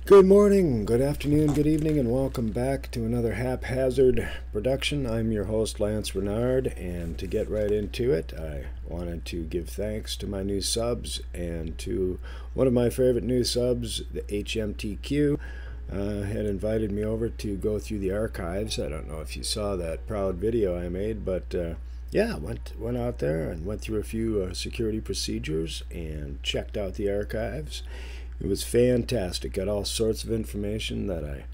Good morning, good afternoon, good evening, and welcome back to another haphazard production. I'm your host, Lance Reynard, and to get right into it, I wanted to give thanks to my new subs and to one of my favorite new subs, the HMTQ, had invited me over to go through the archives. I don't know if you saw that proud video I made, but yeah, went out there and went through a few security procedures and checked out the archives. It was fantastic. Got all sorts of information that I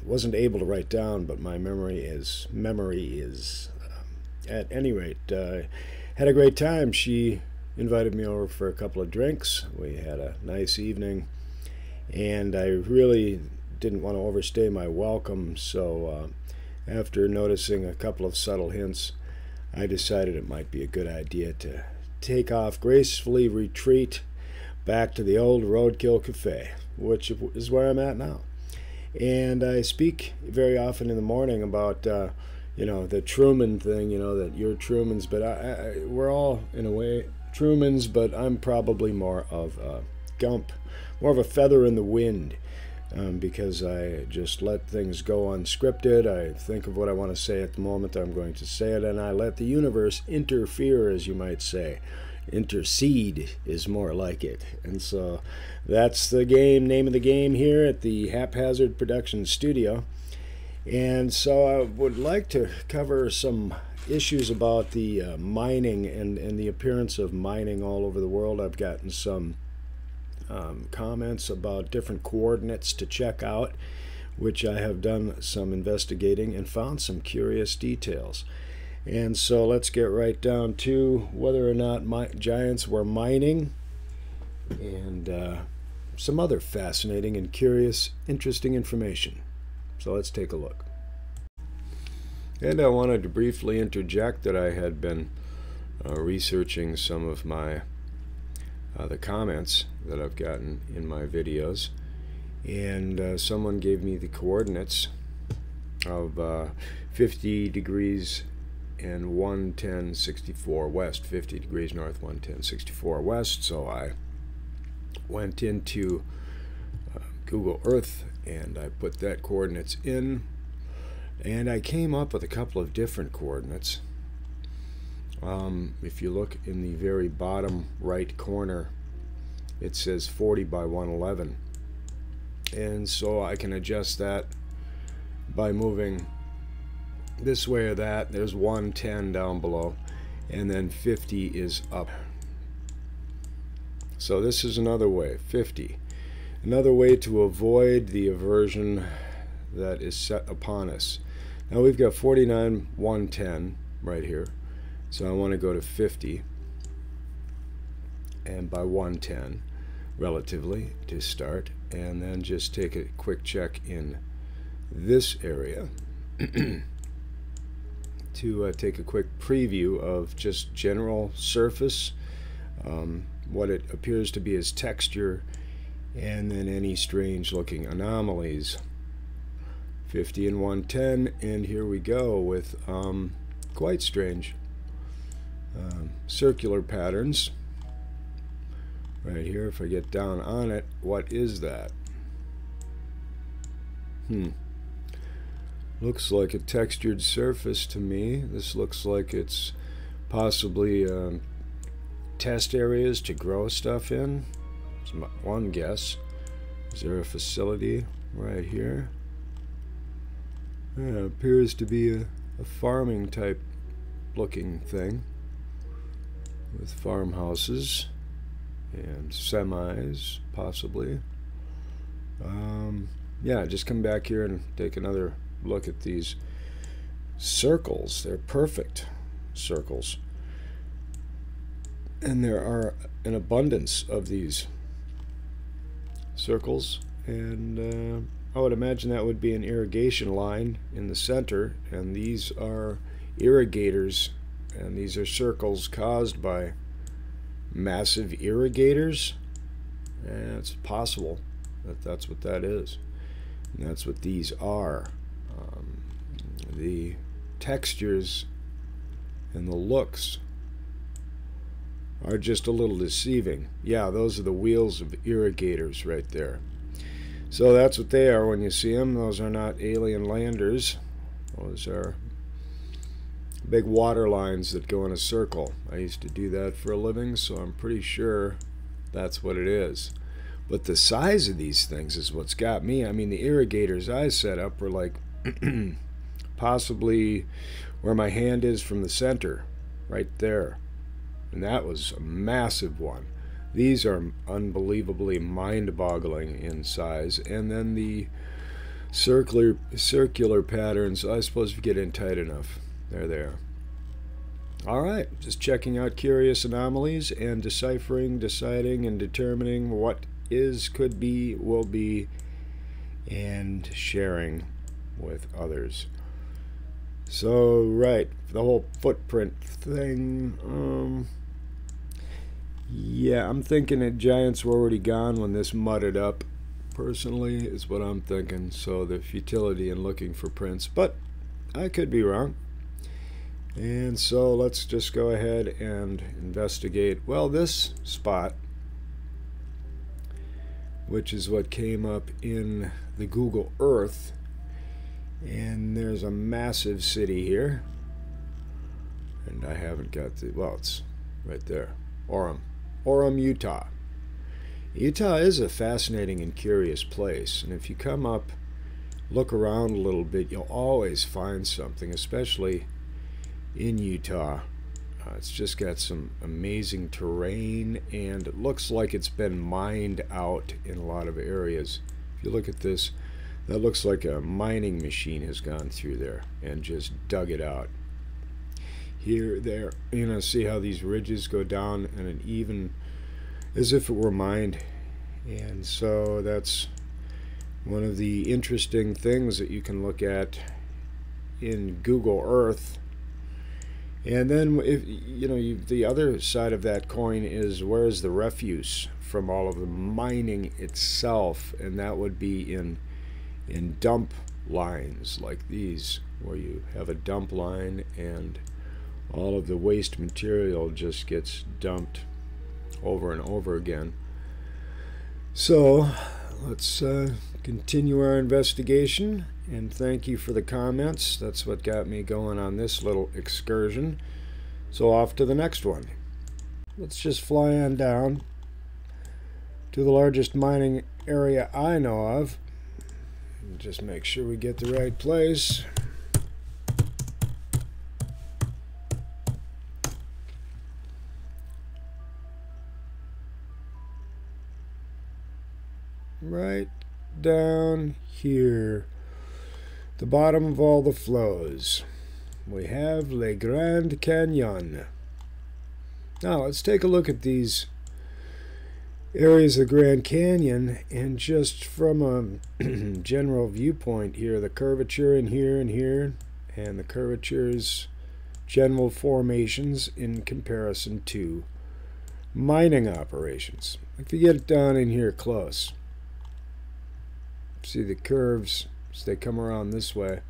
wasn't able to write down, but my memory is at any rate. Had a great time. She invited me over for a couple of drinks. We had a nice evening, and I really didn't want to overstay my welcome. So after noticing a couple of subtle hints, I decided it might be a good idea to take off, gracefully retreat back to the old Roadkill Cafe, which is where I'm at now. And I speak very often in the morning about, the Truman thing, that you're Truman's, but we're all, in a way, Truman's, but I'm probably more of a Gump, more of a feather in the wind, because I just let things go unscripted. I think of what I want to say at the moment I'm going to say it, and I let the universe interfere, as you might say. Intercede is more like it. And so that's the name of the game here at the Haphazard Production Studio. And so I would like to cover some issues about the mining and the appearance of mining all over the world. I've gotten some comments about different coordinates to check out, which I have done some investigating and found some curious details. And so let's get right down to whether or not giants were mining and some other fascinating and curious, interesting information. So let's take a look. And I wanted to briefly interject that I had been researching some of my the comments that I've gotten in my videos, and someone gave me the coordinates of 50 degrees and 110.64 west, 50 degrees north, 110.64 west. So I went into Google Earth and I put that coordinates in, and I came up with a couple of different coordinates. If you look in the very bottom right corner, it says 40 by 111, and so I can adjust that by moving this way or that. There's 110 down below, and then 50 is up. So this is another way, 50. Another way to avoid the aversion that is set upon us. Now we've got 49, 110 right here. So I want to go to 50 and by 110 relatively to start, and then just take a quick check in this area to take a quick preview of just general surface, what it appears to be as texture, and then any strange looking anomalies. 50 and 110, and here we go with quite strange circular patterns right here. If I get down on it, what is that? Looks like a textured surface to me. This looks like it's possibly test areas to grow stuff in. It's one guess. Is there a facility right here? Yeah, it appears to be a farming type looking thing with farmhouses and semis possibly. Yeah, just come back here and take another look at these circles. They're perfect circles, and there are an abundance of these circles, and I would imagine that would be an irrigation line in the center, and these are irrigators, and these are circles caused by massive irrigators. And it's possible that that's what that is, and that's what these are. The textures and the looks are just a little deceiving. Yeah, those are the wheels of irrigators right there. So that's what they are when you see them. Those are not alien landers. Those are big water lines that go in a circle. I used to do that for a living, so I'm pretty sure that's what it is. But the size of these things is what's got me. I mean, the irrigators I set up were like possibly where my hand is from the center, right there. And that was a massive one. These are unbelievably mind-boggling in size. And then the circular patterns, I suppose if you get in tight enough, they're there. All right, just checking out curious anomalies and deciphering, deciding, and determining what is, could be, will be, and sharing with others. So, right, the whole footprint thing, yeah, I'm thinking that giants were already gone when this mudded up, personally, is what I'm thinking. So the futility in looking for prints, but I could be wrong. And so let's just go ahead and investigate. Well, this spot, which is what came up in the Google Earth, and there's a massive city here, and I haven't got the, well, it's right there, Oram, Utah. Utah is a fascinating and curious place, and if you come up, look around a little bit, you'll always find something, especially in Utah. It's just got some amazing terrain, and it looks like it's been mined out in a lot of areas. If you look at this, that looks like a mining machine has gone through there and just dug it out. Here, there, you know, see how these ridges go down in an even, as if it were mined. And so that's one of the interesting things that you can look at in Google Earth. And then, if you know, the other side of that coin is, where's the refuse from all of the mining itself? And that would be in dump lines like these, where you have a dump line and all of the waste material just gets dumped over and over again. So let's continue our investigation, and thank you for the comments. That's what got me going on this little excursion. So off to the next one. Let's just fly on down to the largest mining area I know of. Just make sure we get the right place. Right down here, the bottom of all the flows, we have Le Grand Canyon. Now let's take a look at these areas of the Grand Canyon, and just from a general viewpoint here, the curvature in here and here, and the curvature's general formations in comparison to mining operations. If you get down in here close, see the curves as they come around this way,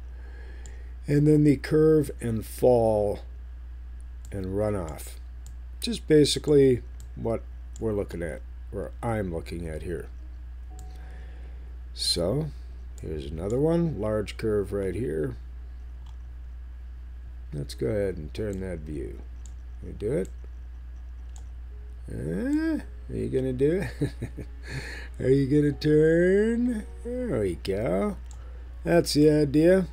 and then the curve and fall and run off. Just basically what we're looking at, or I'm looking at here. So here's another one, large curve right here. Let's go ahead and turn that view. We do it. Are you gonna do it? Are you gonna turn? There we go. That's the idea.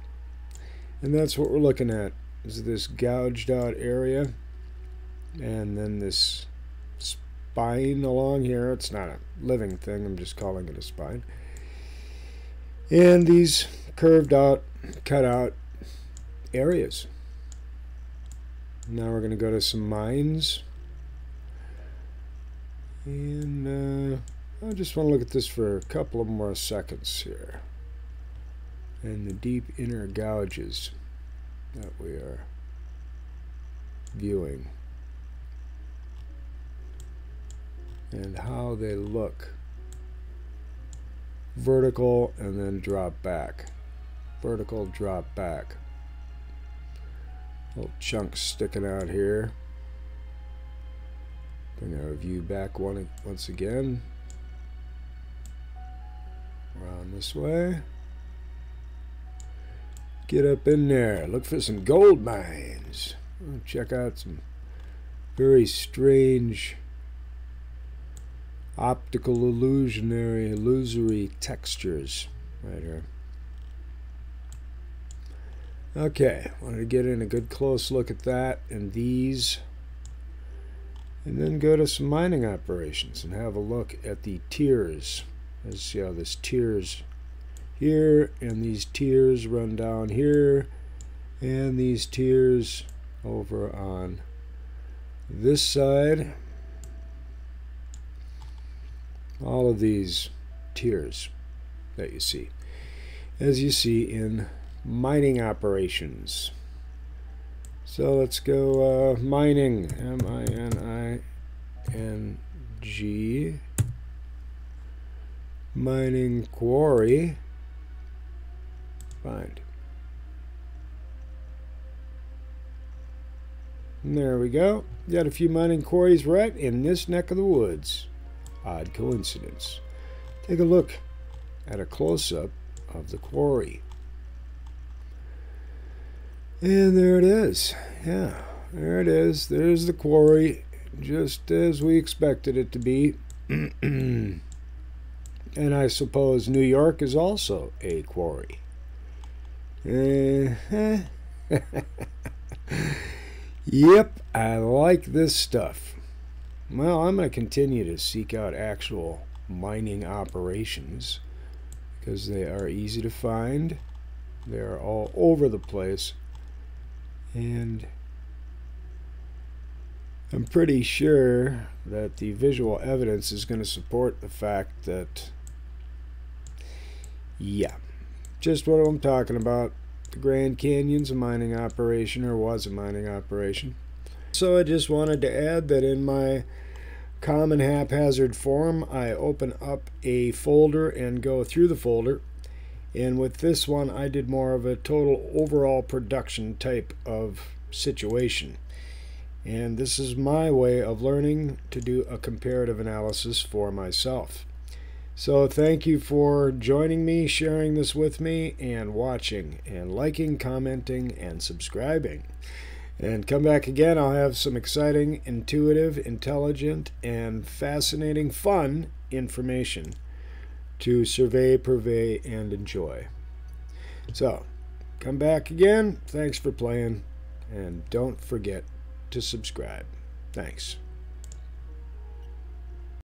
And that's what we're looking at, is this gouged out area, and then this spine along here. It's not a living thing, I'm just calling it a spine. And these curved out, cut out areas. Now we're going to go to some mines. And I just want to look at this for a couple of more seconds here. And the deep inner gouges that we are viewing, and how they look. Vertical and then drop back. Vertical, drop back. Little chunks sticking out here. Bring our view back once again. Around this way. Get up in there. Look for some gold mines. Check out some very strange optical illusory textures right here. Okay, wanted to get in a good close look at that and these, and then go to some mining operations and have a look at the tiers. Let's see how this tiers here, and these tiers run down here, and these tiers over on this side. All of these tiers that you see, as you see in mining operations. So let's go mining, M-I-N-I-N-G, mining quarry, find. And there we go. Got a few mining quarries right in this neck of the woods. Odd coincidence. Take a look at a close-up of the quarry. And there it is. Yeah, there it is. There's the quarry, just as we expected it to be. And I suppose New York is also a quarry. Yep, I like this stuff. Well, I'm going to continue to seek out actual mining operations because they are easy to find. They are all over the place. And I'm pretty sure that the visual evidence is going to support the fact that, yeah, just what I'm talking about. The Grand Canyon's a mining operation, or was a mining operation. So I just wanted to add that in my common haphazard form, I open up a folder and go through the folder. And with this one, I did more of a total overall production type of situation. And this is my way of learning to do a comparative analysis for myself. So thank you for joining me, sharing this with me, and watching, and liking, commenting, and subscribing. And come back again. I'll have some exciting, intuitive, intelligent, and fascinating, fun information to survey, purvey, and enjoy. So, come back again. Thanks for playing, and don't forget to subscribe. Thanks.